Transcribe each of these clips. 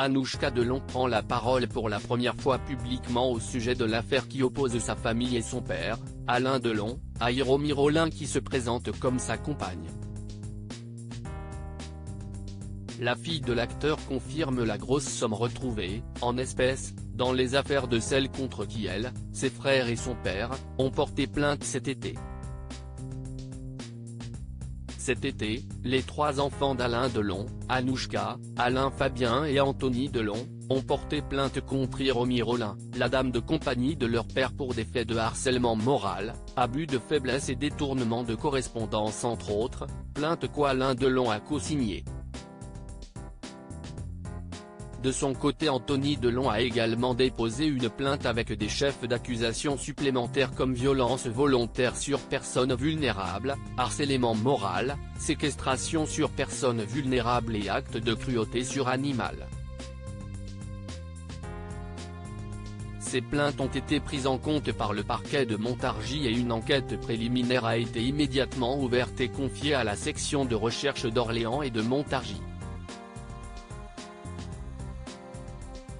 Anouchka Delon prend la parole pour la première fois publiquement au sujet de l'affaire qui oppose sa famille et son père, Alain Delon, à Hiromi Rollin qui se présente comme sa compagne. La fille de l'acteur confirme la grosse somme retrouvée, en espèces, dans les affaires de celle contre qui elle, ses frères et son père, ont porté plainte cet été. Cet été, les trois enfants d'Alain Delon, Anouchka, Alain Fabien et Anthony Delon, ont porté plainte contre Hiromi Rollin, la dame de compagnie de leur père pour des faits de harcèlement moral, abus de faiblesse et détournement de correspondance entre autres, plainte qu'Alain Delon a co-signée. De son côté, Anthony Delon a également déposé une plainte avec des chefs d'accusation supplémentaires comme violence volontaire sur personne vulnérable, harcèlement moral, séquestration sur personne vulnérable et acte de cruauté sur animal. Ces plaintes ont été prises en compte par le parquet de Montargis et une enquête préliminaire a été immédiatement ouverte et confiée à la section de recherche d'Orléans et de Montargis.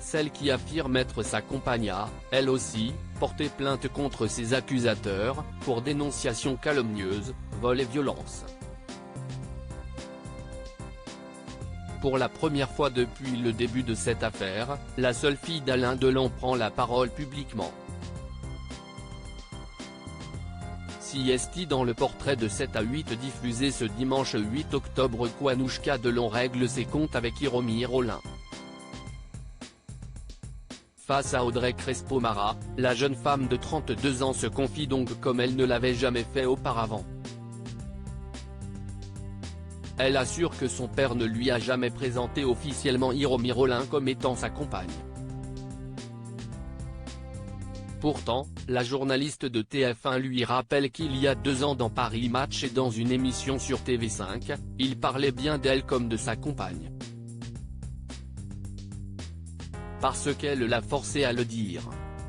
Celle qui affirme être sa compagne a, elle aussi, porté plainte contre ses accusateurs, pour dénonciation calomnieuse, vol et violence. Pour la première fois depuis le début de cette affaire, la seule fille d'Alain Delon prend la parole publiquement. CST dans le portrait de 7 à 8 diffusé ce dimanche 8 octobre qu'Anouchka Delon règle ses comptes avec Hiromi Rollin. Face à Audrey Crespo-Mara, la jeune femme de 32 ans se confie donc comme elle ne l'avait jamais fait auparavant. Elle assure que son père ne lui a jamais présenté officiellement Hiromi Rollin comme étant sa compagne. Pourtant, la journaliste de TF1 lui rappelle qu'il y a 2 ans dans Paris Match et dans une émission sur TV5, il parlait bien d'elle comme de sa compagne. Parce qu'elle l'a forcé à le dire.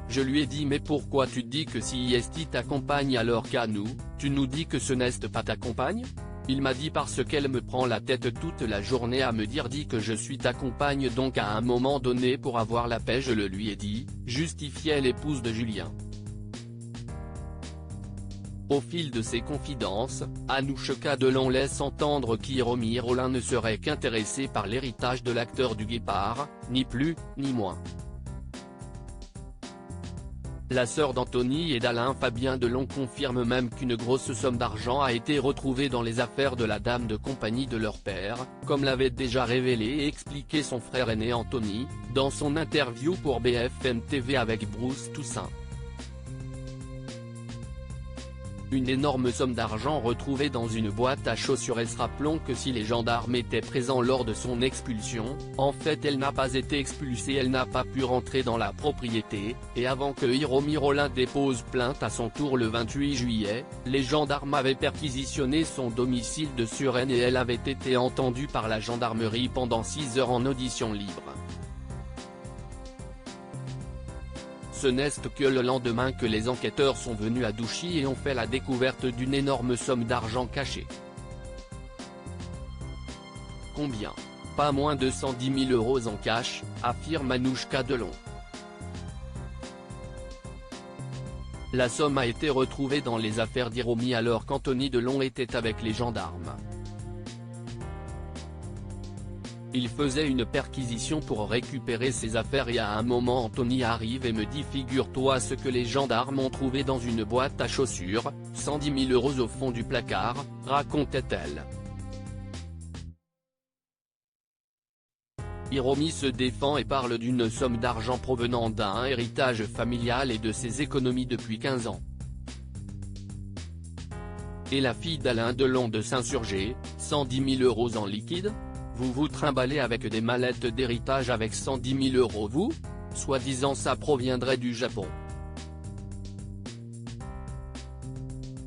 Je lui ai dit mais pourquoi tu dis que si est ta compagne alors qu'à nous, tu nous dis que ce n'est pas ta compagne? Il m'a dit parce qu'elle me prend la tête toute la journée à me dire dis que je suis ta compagne donc à un moment donné pour avoir la paix je le lui ai dit, justifiait l'épouse de Julien. Au fil de ses confidences, Anouchka Delon laisse entendre qu'Hiromi Rollin ne serait qu'intéressé par l'héritage de l'acteur du Guépard, ni plus, ni moins. La sœur d'Anthony et d'Alain Fabien Delon confirme même qu'une grosse somme d'argent a été retrouvée dans les affaires de la dame de compagnie de leur père, comme l'avait déjà révélé et expliqué son frère aîné Anthony, dans son interview pour BFM TV avec Bruce Toussaint. Une énorme somme d'argent retrouvée dans une boîte à chaussures. Rappelons que si les gendarmes étaient présents lors de son expulsion, en fait elle n'a pas été expulsée, elle n'a pas pu rentrer dans la propriété, et avant que Hiromi Rollin dépose plainte à son tour le 28 juillet, les gendarmes avaient perquisitionné son domicile de Suresnes et elle avait été entendue par la gendarmerie pendant 6 heures en audition libre. Ce n'est que le lendemain que les enquêteurs sont venus à Douchy et ont fait la découverte d'une énorme somme d'argent cachée. Combien? Pas moins de 110 000 € en cash, affirme Anouchka Delon. La somme a été retrouvée dans les affaires d'Hiromi alors qu'Anthony Delon était avec les gendarmes. Il faisait une perquisition pour récupérer ses affaires et à un moment Anthony arrive et me dit figure-toi ce que les gendarmes ont trouvé dans une boîte à chaussures, 110 000 € au fond du placard, racontait-elle. Hiromi se défend et parle d'une somme d'argent provenant d'un héritage familial et de ses économies depuis 15 ans. Et la fille d'Alain Delon de s'insurger, 110 000 € en liquide? Vous vous trimballez avec des mallettes d'héritage avec 110 000 € vous? Soi-disant ça proviendrait du Japon.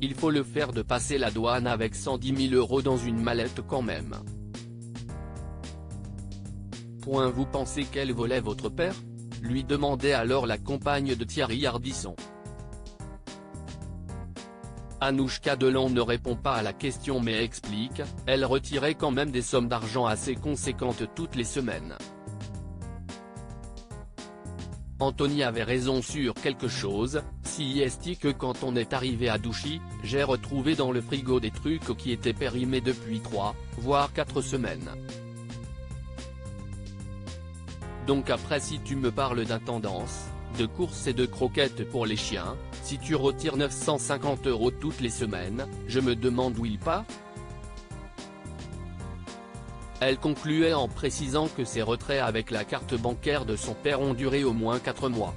Il faut le faire de passer la douane avec 110 000 € dans une mallette quand même. Vous pensez qu'elle volait votre père? Lui demandait alors la compagne de Thierry Ardisson. Anouchka Delon ne répond pas à la question mais explique, elle retirait quand même des sommes d'argent assez conséquentes toutes les semaines. Anthony avait raison sur quelque chose, si est que quand on est arrivé à Douchy, j'ai retrouvé dans le frigo des trucs qui étaient périmés depuis 3, voire 4 semaines. Donc après si tu me parles d'intendance, de courses et de croquettes pour les chiens, si tu retires 950 € toutes les semaines, je me demande où il part. Elle concluait en précisant que ses retraits avec la carte bancaire de son père ont duré au moins 4 mois.